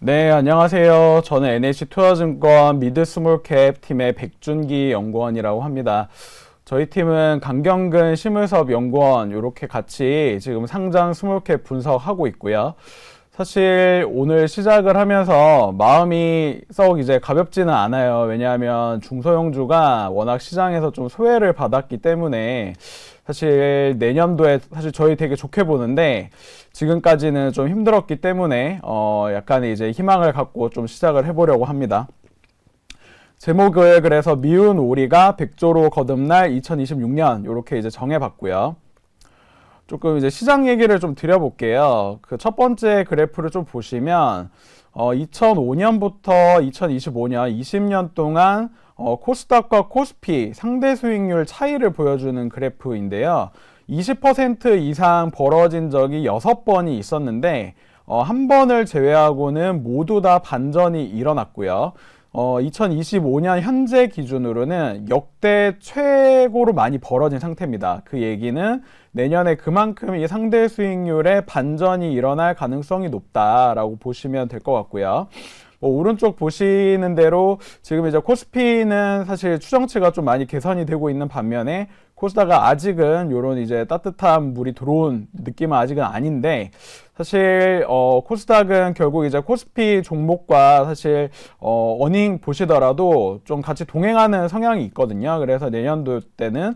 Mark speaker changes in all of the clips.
Speaker 1: 네, 안녕하세요. 저는 NH투자증권 미드스몰캡 팀의 백준기 연구원이라고 합니다. 저희 팀은 강경근 심을섭 연구원 이렇게 같이 지금 상장 스몰캡 분석하고 있고요. 사실 오늘 시작을 하면서 마음이 썩 이제 가볍지는 않아요. 왜냐하면 중소형주가 워낙 시장에서 좀 소외를 받았기 때문에 사실 내년도에 사실 저희 되게 좋게 보는데 지금까지는 좀 힘들었기 때문에 약간의 이제 희망을 갖고 좀 시작을 해보려고 합니다. 제목을 그래서 미운 오리가 백조로 거듭날 2026년 이렇게 이제 정해봤고요. 조금 이제 시장 얘기를 좀 드려볼게요. 그 첫 번째 그래프를 좀 보시면 2005년부터 2025년 20년 동안 코스닥과 코스피 상대 수익률 차이를 보여주는 그래프인데요. 20% 이상 벌어진 적이 6번이 있었는데 한 번을 제외하고는 모두 다 반전이 일어났고요. 2025년 현재 기준으로는 역대 최고로 많이 벌어진 상태입니다. 그 얘기는 내년에 그만큼 이 상대 수익률에 반전이 일어날 가능성이 높다라고 보시면 될 것 같고요. 오른쪽 보시는 대로 지금 이제 코스피는 사실 추정치가 좀 많이 개선이 되고 있는 반면에 코스닥은 아직은 이런 이제 따뜻한 물이 들어온 느낌은 아직은 아닌데 사실 코스닥은 결국 이제 코스피 종목과 사실 어닝 보시더라도 좀 같이 동행하는 성향이 있거든요. 그래서 내년도 때는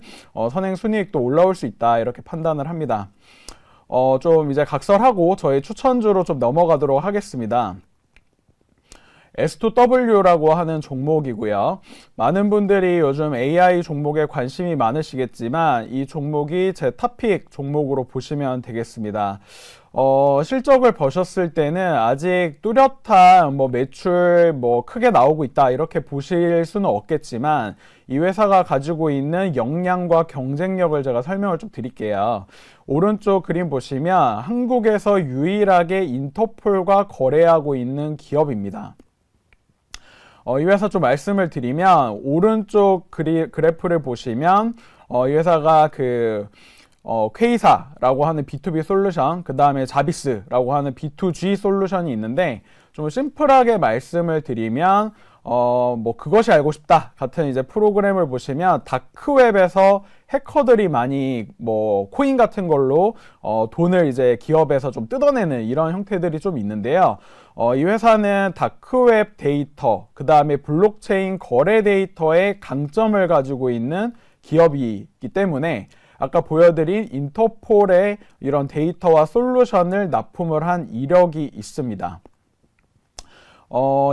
Speaker 1: 선행 순이익도 올라올 수 있다 이렇게 판단을 합니다. 좀 이제 각설하고 저희 추천주로 좀 넘어가도록 하겠습니다. S2W라고 하는 종목이고요. 많은 분들이 요즘 AI 종목에 관심이 많으시겠지만 이 종목이 제 탑픽 종목으로 보시면 되겠습니다. 실적을 보셨을 때는 아직 뚜렷한 매출 크게 나오고 있다 이렇게 보실 수는 없겠지만 이 회사가 가지고 있는 역량과 경쟁력을 제가 설명을 좀 드릴게요. 오른쪽 그림 보시면 한국에서 유일하게 인터폴과 거래하고 있는 기업입니다. 이 회사 좀 말씀을 드리면 오른쪽 그래프를 보시면 이 회사가 퀘이사라고 하는 B2B 솔루션, 그 다음에 자비스라고 하는 B2G 솔루션이 있는데 좀 심플하게 말씀을 드리면 그것이 알고 싶다 같은 이제 프로그램을 보시면 다크웹에서 해커들이 많이 코인 같은 걸로 돈을 이제 기업에서 좀 뜯어내는 이런 형태들이 좀 있는데요. 이 회사는 다크웹 데이터, 그 다음에 블록체인 거래 데이터의 강점을 가지고 있는 기업이기 때문에 아까 보여드린 인터폴의 이런 데이터와 솔루션을 납품을 한 이력이 있습니다.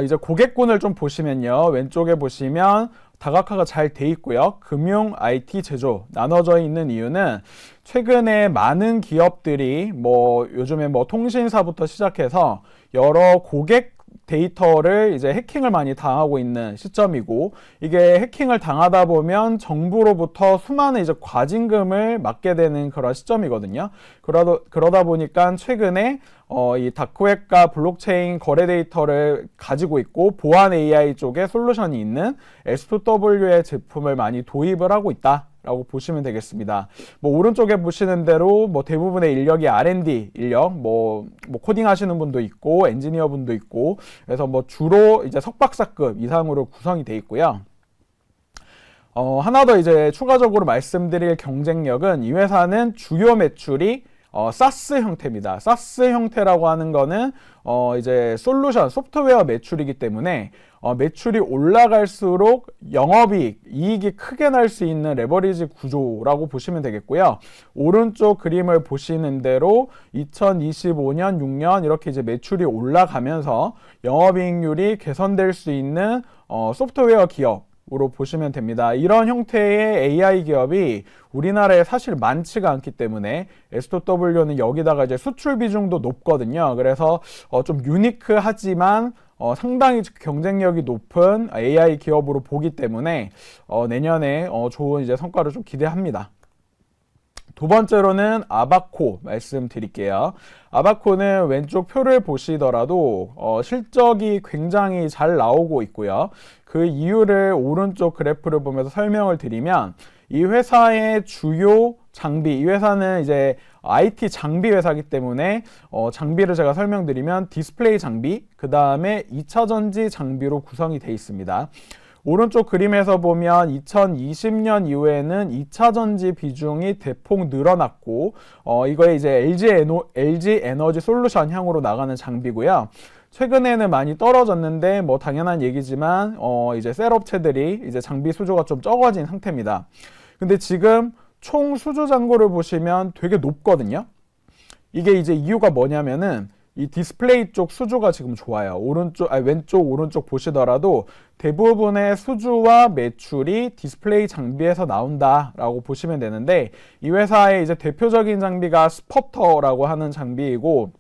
Speaker 1: 이제 고객군을 좀 보시면요. 왼쪽에 보시면 다각화가 잘 돼 있고요. 금융, IT, 제조 나눠져 있는 이유는 최근에 많은 기업들이 요즘에 통신사부터 시작해서 여러 고객 데이터를 이제 해킹을 많이 당하고 있는 시점이고 이게 해킹을 당하다 보면 정부로부터 수많은 이제 과징금을 맞게 되는 그런 시점이거든요. 그러다 보니까 최근에 이 다크웹과 블록체인 거래 데이터를 가지고 있고 보안 AI 쪽에 솔루션이 있는 S2W의 제품을 많이 도입을 하고 있다. 라고 보시면 되겠습니다. 오른쪽에 보시는 대로 대부분의 인력이 R&D 인력, 코딩 하시는 분도 있고, 엔지니어 분도 있고, 그래서 주로 이제 석박사급 이상으로 구성이 되어 있고요. 하나 더 이제 추가적으로 말씀드릴 경쟁력은 이 회사는 주요 매출이 사스 형태입니다. 사스 형태라고 하는 거는 이제 솔루션, 소프트웨어 매출이기 때문에 매출이 올라갈수록 영업이익, 이익이 크게 날 수 있는 레버리지 구조라고 보시면 되겠고요. 오른쪽 그림을 보시는 대로 2025년, 6년 이렇게 이제 매출이 올라가면서 영업이익률이 개선될 수 있는 소프트웨어 기업 으로 보시면 됩니다. 이런 형태의 AI 기업이 우리나라에 사실 많지가 않기 때문에 S2W는 여기다가 이제 수출 비중도 높거든요. 그래서 좀 유니크하지만 상당히 경쟁력이 높은 AI 기업으로 보기 때문에 내년에 좋은 이제 성과를 좀 기대합니다. 두 번째로는 아바코 말씀드릴게요. 아바코는 왼쪽 표를 보시더라도 실적이 굉장히 잘 나오고 있고요. 그 이유를 오른쪽 그래프를 보면서 설명을 드리면 이 회사의 주요 장비, 이 회사는 이제 IT 장비 회사이기 때문에 장비를 제가 설명드리면 디스플레이 장비, 그 다음에 2차 전지 장비로 구성이 되어 있습니다. 오른쪽 그림에서 보면 2020년 이후에는 2차 전지 비중이 대폭 늘어났고 이거에 이제 LG 에너지 솔루션 향으로 나가는 장비고요. 최근에는 많이 떨어졌는데 뭐 당연한 얘기지만 이제 셀 업체들이 이제 장비 수주가 좀 적어진 상태입니다. 근데 지금 총 수주 잔고를 보시면 되게 높거든요. 이게 이제 이유가 뭐냐면은 이 디스플레이 쪽 수주가 지금 좋아요. 왼쪽, 오른쪽 보시더라도 대부분의 수주와 매출이 디스플레이 장비에서 나온다라고 보시면 되는데, 이 회사의 이제 대표적인 장비가 스퍼터라고 하는 장비이고,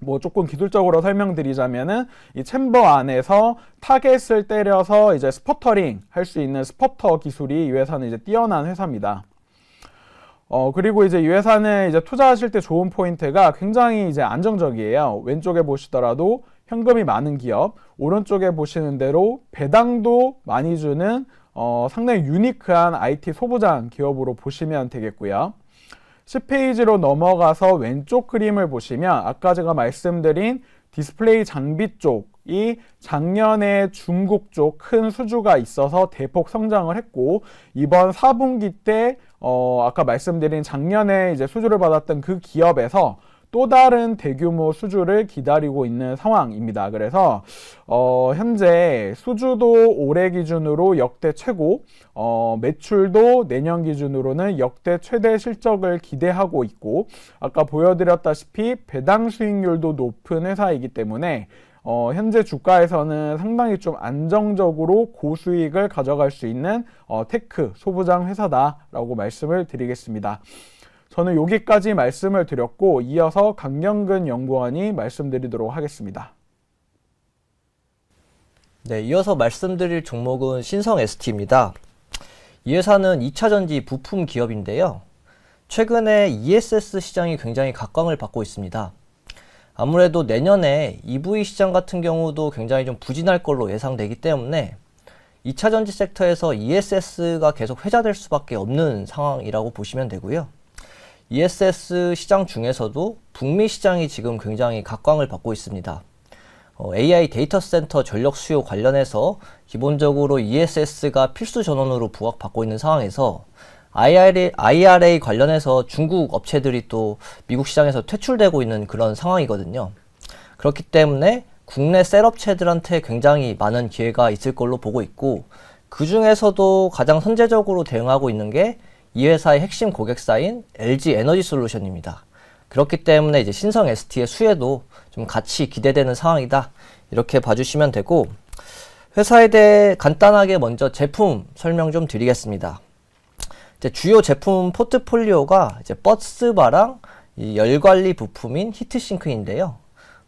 Speaker 1: 뭐 조금 기술적으로 설명드리자면은 이 챔버 안에서 타겟을 때려서 이제 스퍼터링 할 수 있는 스퍼터 기술이 이 회사는 이제 뛰어난 회사입니다. 그리고 이제 이 회사는 이제 투자하실 때 좋은 포인트가 굉장히 이제 안정적이에요. 왼쪽에 보시더라도 현금이 많은 기업, 오른쪽에 보시는 대로 배당도 많이 주는 상당히 유니크한 IT 소부장 기업으로 보시면 되겠고요. 10페이지로 넘어가서 왼쪽 그림을 보시면 아까 제가 말씀드린 디스플레이 장비 쪽이 작년에 중국 쪽 큰 수주가 있어서 대폭 성장을 했고, 이번 4분기 때 아까 말씀드린 작년에 이제 수주를 받았던 그 기업에서 또 다른 대규모 수주를 기다리고 있는 상황입니다. 그래서 현재 수주도 올해 기준으로 역대 최고, 매출도 내년 기준으로는 역대 최대 실적을 기대하고 있고, 아까 보여드렸다시피 배당 수익률도 높은 회사이기 때문에 현재 주가에서는 상당히 좀 안정적으로 고수익을 가져갈 수 있는 테크 소부장 회사다라고 말씀을 드리겠습니다. 저는 여기까지 말씀을 드렸고, 이어서 강경근 연구원이 말씀드리도록 하겠습니다.
Speaker 2: 네, 이어서 말씀드릴 종목은 신성 ST입니다. 이 회사는 2차 전지 부품 기업인데요. 최근에 ESS 시장이 굉장히 각광을 받고 있습니다. 아무래도 내년에 EV 시장 같은 경우도 굉장히 좀 부진할 걸로 예상되기 때문에 2차 전지 섹터에서 ESS가 계속 회자될 수밖에 없는 상황이라고 보시면 되고요. ESS 시장 중에서도 북미 시장이 지금 굉장히 각광을 받고 있습니다. AI 데이터 센터 전력 수요 관련해서 기본적으로 ESS가 필수 전원으로 부각받고 있는 상황에서 IRA 관련해서 중국 업체들이 또 미국 시장에서 퇴출되고 있는 그런 상황이거든요. 그렇기 때문에 국내 셀업체들한테 굉장히 많은 기회가 있을 걸로 보고 있고, 그 중에서도 가장 선제적으로 대응하고 있는 게 이 회사의 핵심 고객사인 LG 에너지 솔루션입니다. 그렇기 때문에 이제 신성 ST의 수혜도 좀 같이 기대되는 상황이다, 이렇게 봐주시면 되고, 회사에 대해 간단하게 먼저 제품 설명 좀 드리겠습니다. 이제 주요 제품 포트폴리오가 이제 버스바랑 이 열관리 부품인 히트싱크인데요.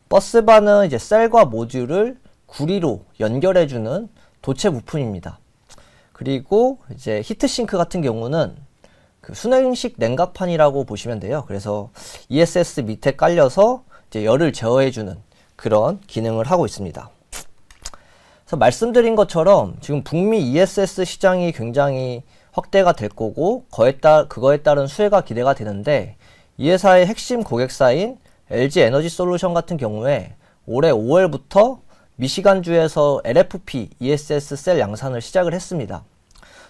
Speaker 2: 버스바는 이제 셀과 모듈을 구리로 연결해주는 도체 부품입니다. 그리고 이제 히트싱크 같은 경우는 그 순행식 냉각판이라고 보시면 돼요. 그래서 ESS 밑에 깔려서 이제 열을 제어해주는 그런 기능을 하고 있습니다. 그래서 말씀드린 것처럼 지금 북미 ESS 시장이 굉장히 확대가 될 거고, 그거에 따른 수혜가 기대가 되는데, 이 회사의 핵심 고객사인 LG 에너지 솔루션 같은 경우에 올해 5월부터 미시간주에서 LFP ESS 셀 양산을 시작을 했습니다.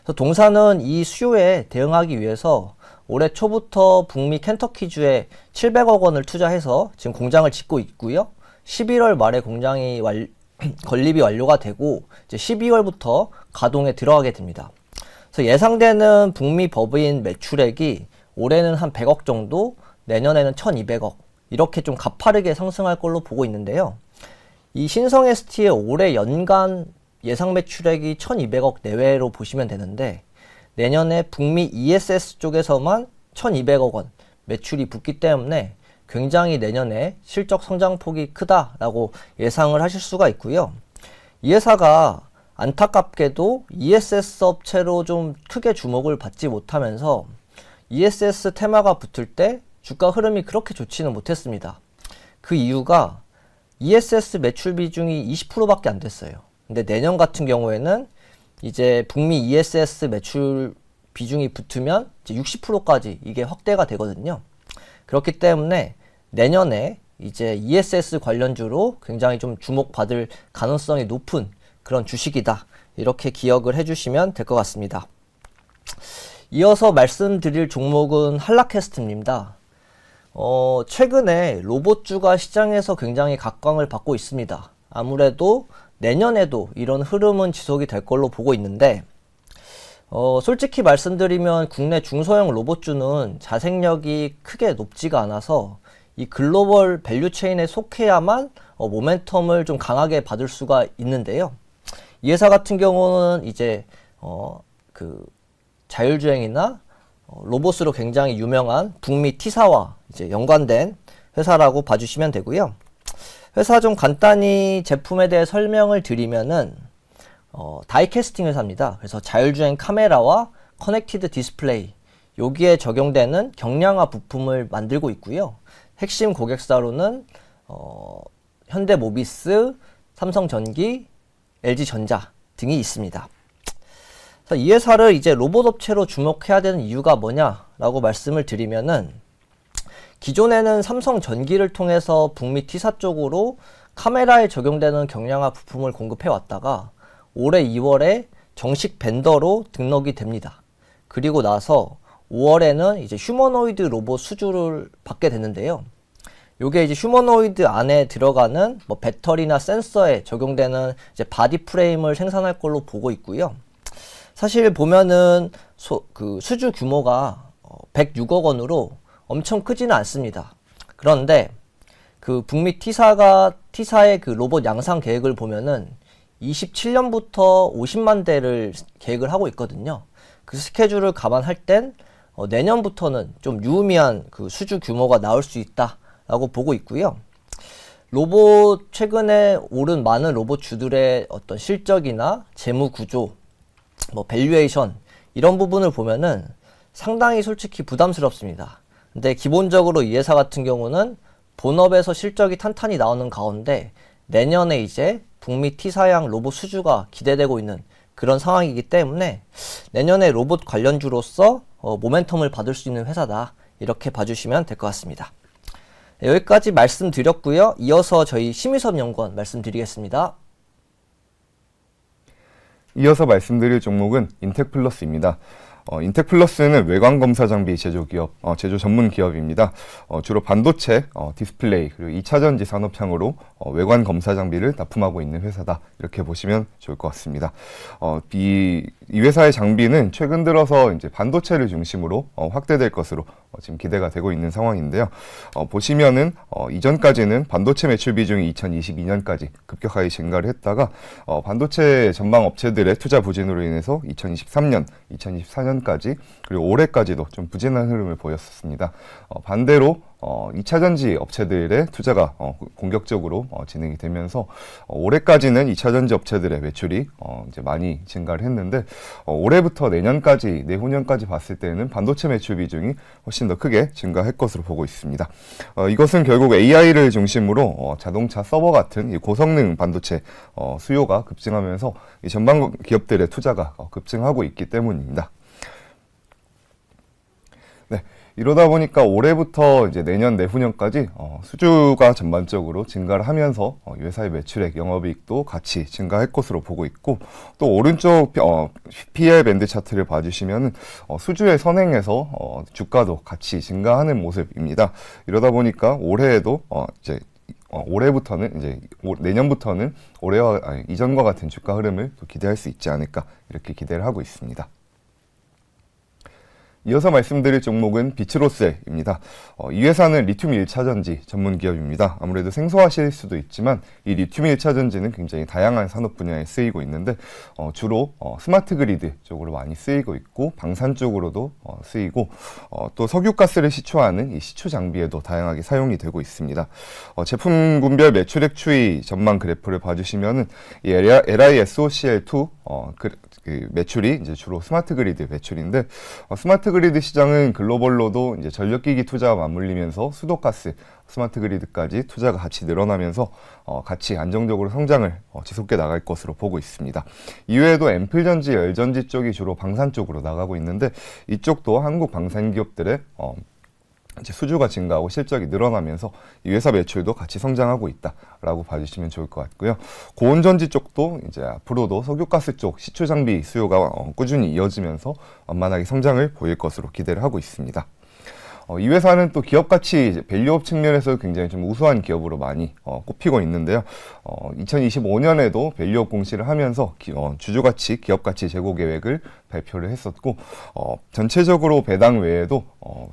Speaker 2: 그래서 동사는 이 수요에 대응하기 위해서 올해 초부터 북미 켄터키주에 700억 원을 투자해서 지금 공장을 짓고 있고요. 11월 말에 공장이 건립이 완료가 되고 이제 12월부터 가동에 들어가게 됩니다. 그래서 예상되는 북미 법인 매출액이 올해는 한 100억 정도, 내년에는 1200억, 이렇게 좀 가파르게 상승할 걸로 보고 있는데요. 이 신성 ST의 올해 연간 예상 매출액이 1200억 내외로 보시면 되는데, 내년에 북미 ESS 쪽에서만 1200억 원 매출이 붙기 때문에 굉장히 내년에 실적 성장폭이 크다라고 예상을 하실 수가 있고요. 이 회사가 안타깝게도 ESS 업체로 좀 크게 주목을 받지 못하면서 ESS 테마가 붙을 때 주가 흐름이 그렇게 좋지는 못했습니다. 그 이유가 ESS 매출 비중이 20%밖에 안 됐어요. 근데 내년 같은 경우에는 이제 북미 ESS 매출 비중이 붙으면 이제 60%까지 이게 확대가 되거든요. 그렇기 때문에 내년에 이제 ESS 관련주로 굉장히 좀 주목받을 가능성이 높은 그런 주식이다. 이렇게 기억을 해주시면 될 것 같습니다. 이어서 말씀드릴 종목은 한라캐스트입니다. 최근에 로봇주가 시장에서 굉장히 각광을 받고 있습니다. 아무래도 내년에도 이런 흐름은 지속이 될 걸로 보고 있는데, 솔직히 말씀드리면 국내 중소형 로봇주는 자생력이 크게 높지가 않아서 이 글로벌 밸류체인에 속해야만 모멘텀을 좀 강하게 받을 수가 있는데요. 이 회사 같은 경우는 이제 그 자율주행이나 로봇으로 굉장히 유명한 북미 T사와 이제 연관된 회사라고 봐주시면 되고요. 회사 좀 간단히 제품에 대해 설명을 드리면은 다이캐스팅 회사입니다. 그래서 자율주행 카메라와 커넥티드 디스플레이 여기에 적용되는 경량화 부품을 만들고 있고요. 핵심 고객사로는 현대모비스, 삼성전기, LG전자 등이 있습니다. 그래서 이 회사를 이제 로봇 업체로 주목해야 되는 이유가 뭐냐라고 말씀을 드리면은, 기존에는 삼성전기를 통해서 북미 T사 쪽으로 카메라에 적용되는 경량화 부품을 공급해 왔다가 올해 2월에 정식 벤더로 등록이 됩니다. 그리고 나서 5월에는 이제 휴머노이드 로봇 수주를 받게 되는데요. 요게 이제 휴머노이드 안에 들어가는 뭐 배터리나 센서에 적용되는 이제 바디 프레임을 생산할 걸로 보고 있고요. 사실 보면은 그 수주 규모가 106억 원으로 엄청 크지는 않습니다. 그런데 그 북미 T사의 그 로봇 양산 계획을 보면은 27년부터 50만 대를 계획을 하고 있거든요. 그 스케줄을 감안할 땐 내년부터는 좀 유의미한 그 수주 규모가 나올 수 있다라고 보고 있고요. 로봇 최근에 오른 많은 로봇주들의 어떤 실적이나 재무 구조, 뭐 밸류에이션 이런 부분을 보면은 상당히 솔직히 부담스럽습니다. 근데 기본적으로 이 회사 같은 경우는 본업에서 실적이 탄탄히 나오는 가운데 내년에 이제 북미 T사양 로봇 수주가 기대되고 있는 그런 상황이기 때문에 내년에 로봇 관련주로서 모멘텀을 받을 수 있는 회사다. 이렇게 봐주시면 될 것 같습니다. 네, 여기까지 말씀드렸고요. 이어서 저희 심희섭 연구원 말씀드리겠습니다.
Speaker 3: 이어서 말씀드릴 종목은 인텍플러스입니다. 인텍플러스는 외관 검사 장비 제조 기업, 제조 전문 기업입니다. 주로 반도체, 디스플레이, 그리고 2차전지 산업향으로 외관 검사 장비를 납품하고 있는 회사다. 이렇게 보시면 좋을 것 같습니다. 이 회사의 장비는 최근 들어서 이제 반도체를 중심으로 확대될 것으로 지금 기대가 되고 있는 상황인데요. 보시면은 이전까지는 반도체 매출 비중이 2022년까지 급격하게 증가를 했다가 반도체 전방 업체들의 투자 부진으로 인해서 2023년, 2024년까지 그리고 올해까지도 좀 부진한 흐름을 보였었습니다. 반대로 2차전지 업체들의 투자가 공격적으로 진행이 되면서 올해까지는 2차전지 업체들의 매출이 이제 많이 증가를 했는데 올해부터 내년까지, 내후년까지 봤을 때는 반도체 매출 비중이 훨씬 더 크게 증가할 것으로 보고 있습니다. 이것은 결국 AI를 중심으로 자동차 서버 같은 이 고성능 반도체 수요가 급증하면서 이 전방 기업들의 투자가 급증하고 있기 때문입니다. 네. 이러다 보니까 올해부터 이제 내년 내후년까지 수주가 전반적으로 증가를 하면서 이 회사의 매출액, 영업이익도 같이 증가할 것으로 보고 있고, 또 오른쪽 PL 밴드 차트를 봐주시면은 수주의 선행에서 주가도 같이 증가하는 모습입니다. 이러다 보니까 올해에도 이제 올해부터는 이제 내년부터는 이전과 같은 주가 흐름을 또 기대할 수 있지 않을까 이렇게 기대를 하고 있습니다. 이어서 말씀드릴 종목은 비츠로셀입니다. 이 회사는 리튬 1차전지 전문 기업입니다. 아무래도 생소하실 수도 있지만 이 리튬 1차전지는 굉장히 다양한 산업 분야에 쓰이고 있는데 주로 스마트 그리드 쪽으로 많이 쓰이고 있고 방산 쪽으로도 쓰이고 또 석유가스를 시추하는 이 시추 장비에도 다양하게 사용이 되고 있습니다. 제품군별 매출액 추이 전망 그래프를 봐주시면은 이 LISOCL2 그 매출이 이제 주로 스마트 그리드 매출인데 스마트 스마트 그리드 시장은 글로벌로도 이제 전력기기 투자와 맞물리면서 수도가스, 스마트 그리드까지 투자가 같이 늘어나면서 같이 안정적으로 성장을 지속해 나갈 것으로 보고 있습니다. 이외에도 앰플전지, 열전지 쪽이 주로 방산 쪽으로 나가고 있는데 이쪽도 한국 방산 기업들의 이제 수주가 증가하고 실적이 늘어나면서 이 회사 매출도 같이 성장하고 있다라고 봐주시면 좋을 것 같고요. 고온전지 쪽도 이제 앞으로도 석유가스 쪽 시추 장비 수요가 꾸준히 이어지면서 완만하게 성장을 보일 것으로 기대를 하고 있습니다. 이 회사는 또 기업 가치, 밸류업 측면에서 굉장히 좀 우수한 기업으로 많이 꼽히고 있는데요. 2025년에도 밸류업 공시를 하면서 주주 가치, 기업 가치 제고 계획을 발표를 했었고, 전체적으로 배당 외에도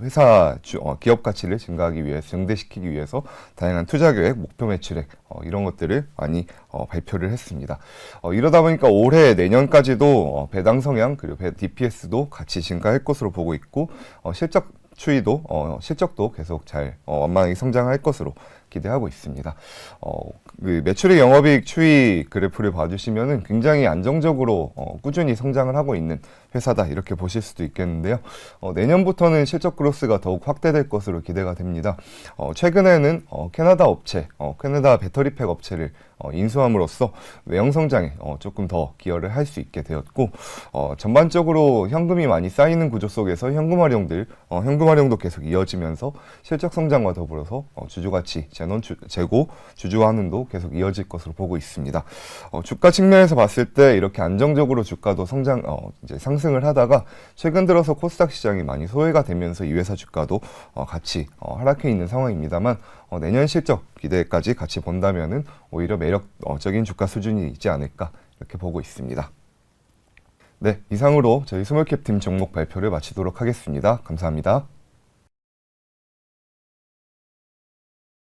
Speaker 3: 회사 기업 가치를 증가하기 위해서, 증대시키기 위해서 다양한 투자 계획, 목표 매출액 이런 것들을 많이 발표를 했습니다. 이러다 보니까 올해 내년까지도 배당 성향 그리고 DPS도 같이 증가할 것으로 보고 있고, 실적도 계속 잘 완만하게 성장할 것으로 기대하고 있습니다. 그 매출액 영업이익 추이 그래프를 봐주시면은 굉장히 안정적으로 꾸준히 성장을 하고 있는 회사다 이렇게 보실 수도 있겠는데요. 내년부터는 실적 그로스가 더욱 확대될 것으로 기대가 됩니다. 최근에는 캐나다 업체, 캐나다 배터리팩 업체를 인수함으로써 외형 성장에 조금 더 기여를 할 수 있게 되었고, 전반적으로 현금이 많이 쌓이는 구조 속에서 현금 활용도 계속 이어지면서 실적 성장과 더불어서 주주가치, 재고, 주주 환원도 계속 이어질 것으로 보고 있습니다. 주가 측면에서 봤을 때 이렇게 안정적으로 주가도 이제 상승을 하다가 최근 들어서 코스닥 시장이 많이 소외가 되면서 이 회사 주가도 같이 하락해 있는 상황입니다만, 내년 실적 기대까지 같이 본다면은 오히려 매력적인 주가 수준이 있지 않을까 이렇게 보고 있습니다. 네, 이상으로 저희 스몰캡 팀 종목 발표를 마치도록 하겠습니다. 감사합니다.